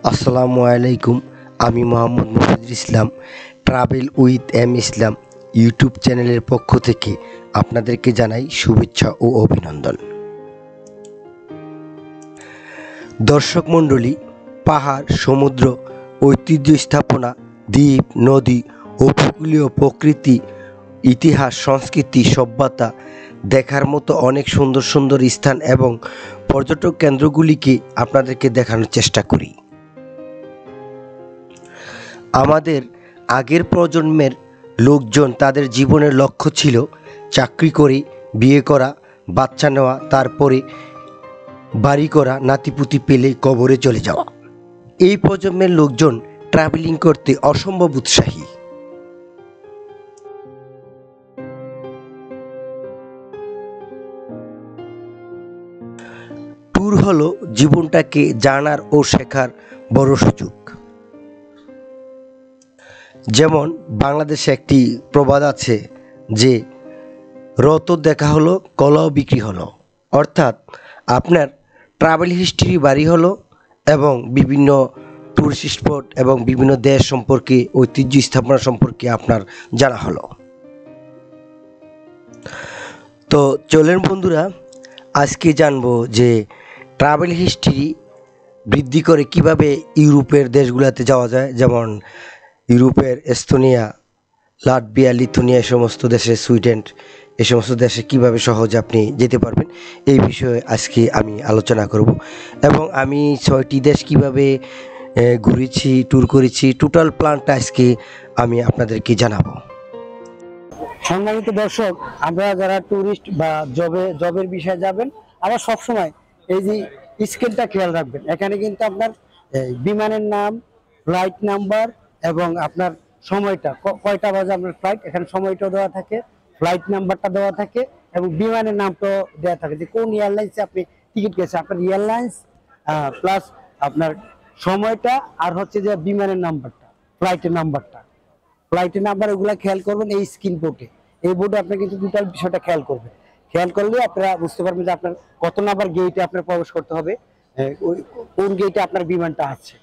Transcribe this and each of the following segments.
আসসালামু আলাইকুম। আমি Mohammad Mufidul Islam travel with M Islam YouTube চ্যানেলের পক্ষ থেকে আপনাদেরকে জানাই শুভেচ্ছা ও অভিনন্দন। দর্শক মণ্ডলী, পাহাড়, সমুদ্র, ঐতিহ্য স্থাপনা, দ্বীপ, নদী, উপকূলীয় প্রকৃতি, ইতিহাস, সংস্কৃতি, সভ্যতা দেখার মতো অনেক সুন্দর সুন্দর স্থান এবং পর্যটক কেন্দ্রগুলিকে আপনাদেরকে দেখানোর চেষ্টা করি। আমাদের আগের প্রজন্মের লোকজন তাদের জীবনের লক্ষ্য ছিল চাকরি করে, বিয়ে করা, বাচ্চা নেওয়া, তারপরে বাড়ি করা, নাতিপুতি পেলে কবরে চলে যাওয়া। এই প্রজন্মের লোকজন ট্রাভেলিং করতে অসম্ভব উৎসাহী। ট্যুর হলো জীবনটাকে জানার ও শেখার বড় সুযোগ। যেমন বাংলাদেশে একটি প্রবাদ আছে যে রত দেখা হলো, কলাও বিক্রি হলো। অর্থাৎ আপনার ট্রাভেল হিস্ট্রি বাড়ি হলো এবং বিভিন্ন ট্যুরিস্ট স্পট এবং বিভিন্ন দেশ সম্পর্কে, ঐতিহ্য স্থাপনা সম্পর্কে আপনার জানা হলো। তো চলেন বন্ধুরা, আজকে জানবো যে ট্রাভেল হিস্ট্রি বৃদ্ধি করে কিভাবে ইউরোপের দেশগুলোতে যাওয়া যায়, যেমন ইউরোপের এস্তোনিয়া, লাটভিয়া, লিথুনিয়া, এই সমস্ত দেশে, সুইডেন, এই সমস্ত দেশে কিভাবে সহজে আপনি যেতে পারবেন, এই বিষয়ে আজকে আমি আলোচনা করব। এবং আমি 6টি দেশ কিভাবে ঘুরেছি, ট্যুর করেছি, টোটাল প্ল্যানটা আজকে আমি আপনাদেরকে জানাবো। সম্মানিত দর্শক, আমরা যারা ট্যুরিস্ট বা জবের বিষয়ে যাবেন, আমরা সবসময় এই যে স্কেলটা খেয়াল রাখবেন। এখানে কিন্তু আপনার বিমানের নাম, ফ্লাইট নাম্বার এবং আপনার সময়টা, কয়টা বাজে আপনার ফ্লাইট, এখানে সময়টাও দেওয়া থাকে, ফ্লাইট নাম্বারটা দেওয়া থাকে এবং বিমানের নামটাও দেওয়া থাকে যে কোন এয়ারলাইন্সে আপনি টিকিট কেটেছেন, আপনার এয়ারলাইন্স প্লাস আপনার সময়টা আর হচ্ছে যে বিমানের নাম্বারটা, ফ্লাইটের নাম্বার ওগুলা খেয়াল করবেন এই স্ক্রিন বোর্ডে। এই বোর্ডে আপনি কিন্তু টোটাল বিষয়টা খেয়াল করবেন। খেয়াল করলে আপনারা বুঝতে পারবেন যে আপনার কত নাম্বার গেটে আপনার প্রবেশ করতে হবে, কোন গেটে আপনার বিমানটা আছে।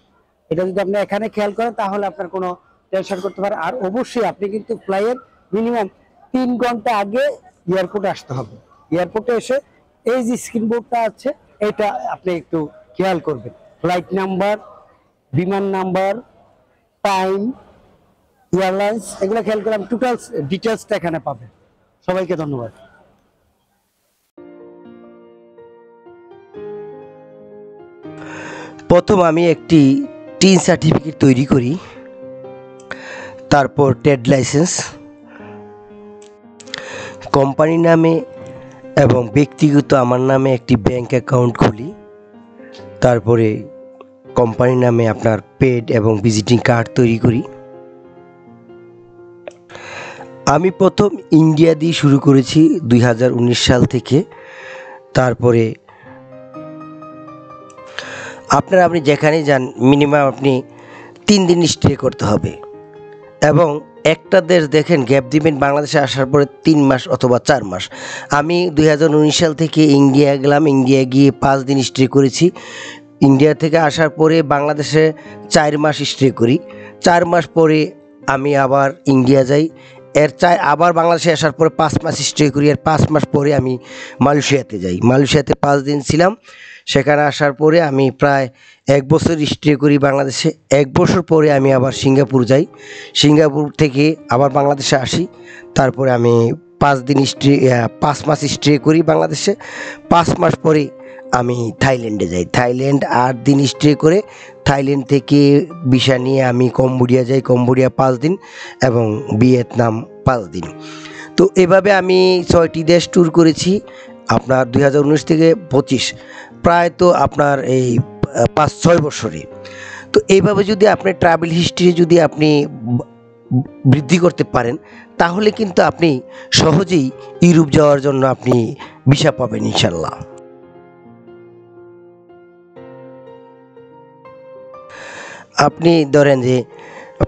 এটা যদি আপনি এখানে খেয়াল করেন তাহলে আপনার কোনো টেনশন করতে পারে। আর অবশ্যই আপনি কিন্তু ফ্লাইয়ের মিনিমাম 3 ঘন্টা আগে এয়ারপোর্টে আসতে হবে। এয়ারপোর্টে এসে এই যে স্ক্রিন বোর্ডটা আছে এটা আপনি একটু খেয়াল করবেন। ফ্লাইট নাম্বার, বিমান নাম্বার, টাইম, এয়ারলাইন্স, এগুলো খেয়াল করলাম, টোটাল ডিটেলসটা এখানে পাবেন। সবাইকে ধন্যবাদ। প্রথম আমি একটি টিন সার্টিফিকেট তৈরি করি, তারপর ট্রেড লাইসেন্স, কোম্পানি নামে এবং ব্যক্তিগত আমার নামে একটি ব্যাংক অ্যাকাউন্ট খুলি, তারপরে কোম্পানি নামে আপনার পেড এবং ভিজিটিং কার্ড তৈরি করি। আমি প্রথম ইন্ডিয়া দিয়ে শুরু করেছি 2019 সাল থেকে। তারপরে আপনি যেখানে যান মিনিমাম আপনি 3 দিন স্টে করতে হবে এবং একটা দেশ দেখেন গ্যাপ দিবেন, বাংলাদেশে আসার পরে 3 মাস অথবা 4 মাস। আমি 2019 সাল থেকে ইন্ডিয়া গেলাম, ইন্ডিয়া গিয়ে 5 দিন স্টে করেছি। ইন্ডিয়া থেকে আসার পরে বাংলাদেশে 4 মাস স্টে করি। 4 মাস পরে আমি আবার ইন্ডিয়া যাই, আবার বাংলাদেশে আসার পরে 5 মাস স্টে করি, আর 5 মাস পরে আমি মালয়েশিয়াতে যাই। মালয়েশিয়াতে 5 দিন ছিলাম। সেখানে আসার পরে আমি প্রায় 1 বছর স্টে করি বাংলাদেশে। 1 বছর পরে আমি আবার সিঙ্গাপুর যাই। সিঙ্গাপুর থেকে আবার বাংলাদেশে আসি। তারপরে আমি 5 মাস স্টে করি বাংলাদেশে। 5 মাস পরে আমি থাইল্যান্ডে যাই। থাইল্যান্ড 8 দিন স্টে করে থাইল্যান্ড থেকে ভিসা নিয়ে আমি কম্বোডিয়া যাই। কম্বোডিয়া 5 দিন এবং ভিয়েতনাম 5 দিন। তো এভাবে আমি 6টি দেশ ট্যুর করেছি আপনার 2019 থেকে 25, প্রায় তো আপনার এই 5-6 বছরে। তো এইভাবে যদি আপনি ট্রাভেল হিস্ট্রি যদি আপনি বৃদ্ধি করতে পারেন তাহলে কিন্তু আপনি সহজেই ইউরোপ যাওয়ার জন্য আপনি ভিসা পাবেন ইনশাল্লাহ। আপনি ধরেন যে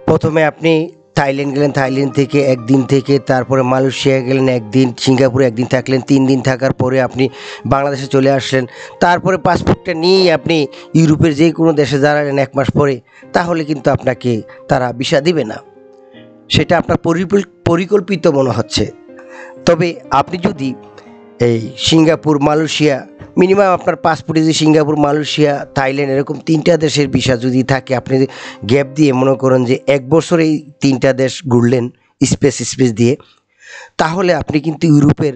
প্রথমে আপনি থাইল্যান্ড গেলেন, থাইল্যান্ড থেকে একদিন থেকে তারপরে মালয়েশিয়া গেলেন একদিন, সিঙ্গাপুরে একদিন থাকলেন, 3 দিন থাকার পরে আপনি বাংলাদেশে চলে আসলেন, তারপরে পাসপোর্টটা নিয়েই আপনি ইউরোপের যে কোনো দেশে দাঁড়ালেন 1 মাস পরে, তাহলে কিন্তু আপনাকে তারা ভিসা দিবে না। সেটা আপনার পরিকল্পিত মনে হচ্ছে। তবে আপনি যদি এই সিঙ্গাপুর, মালয়েশিয়া, মিনিমাম আপনার পাসপোর্টে যে সিঙ্গাপুর, মালয়েশিয়া, থাইল্যান্ড এরকম 3টা দেশের ভিসা যদি থাকে, আপনি গ্যাপ দিয়ে মনে করেন যে 1 বছর এই 3টা দেশ ঘুরলেন স্পেস দিয়ে, তাহলে আপনি কিন্তু ইউরোপের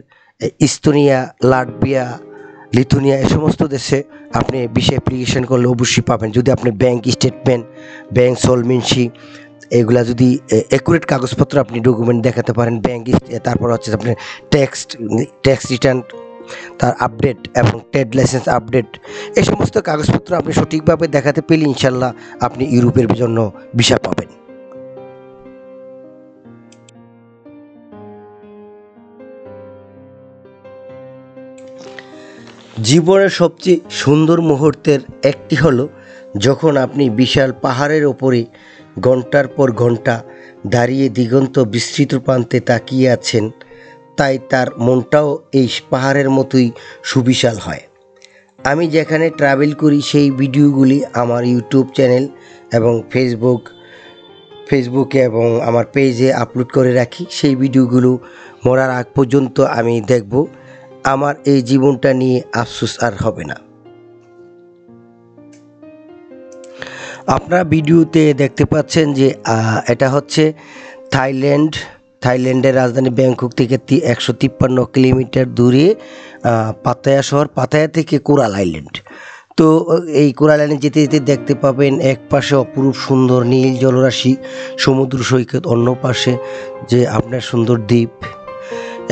ইস্তোনিয়া, লাটভিয়া, লিথুনিয়া এ সমস্ত দেশে আপনি ভিসা অ্যাপ্লিকেশন করলে অবশ্যই পাবেন, যদি আপনি ব্যাংক স্টেটমেন্ট, ব্যাংক সলভেন্সি এগুলা যদি অ্যাকুরেট কাগজপত্র আপনি ডকুমেন্ট দেখাতে পারেন, ব্যাংক, তারপর হচ্ছে আপনার ট্যাক্স রিটার্ন তার আপডেট এবং ট্রেড লাইসেন্স আপডেট, এই সমস্ত কাগজপত্র আপনি সঠিকভাবে দেখাতে পেলে ইনশাল্লাহ আপনি ইউরোপের জন্য ভিসা পাবেন। জীবনের সবচেয়ে সুন্দর মুহূর্তের একটি হলো যখন আপনি বিশাল পাহাড়ের ওপরে ঘন্টার পর ঘন্টা দাঁড়িয়ে দিগন্ত বিস্তৃত প্রান্তে তাকিয়ে আছেন, তাই তার মনটাও এই পাহাড়ের মতোই সুবিশাল হয়। আমি যেখানে ট্রাভেল করি সেই ভিডিওগুলি আমার ইউটিউব চ্যানেল এবং ফেসবুকে এবং আমার পেজে আপলোড করে রাখি। সেই ভিডিওগুলো মরার আগ পর্যন্ত আমি দেখব, আমার এই জীবনটা নিয়ে আফসোস আর হবে না। আপনারা ভিডিওতে দেখতে পাচ্ছেন যে এটা হচ্ছে থাইল্যান্ডের রাজধানী ব্যাংকক থেকে 153 কিলোমিটার দূরে পাতায়া শহর, পাতায়া থেকে কোরাল আইল্যান্ড। তো এই কোরাল আইল্যান্ড যেতে যেতে দেখতে পাবেন এক পাশে অপরূপ সুন্দর নীল জলরাশি, সমুদ্র সৈকত, অন্য পাশে যে আপনার সুন্দর দ্বীপ।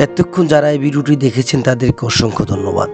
এতক্ষণ যারা এই ভিডিওটি দেখেছেন তাদেরকে অসংখ্য ধন্যবাদ।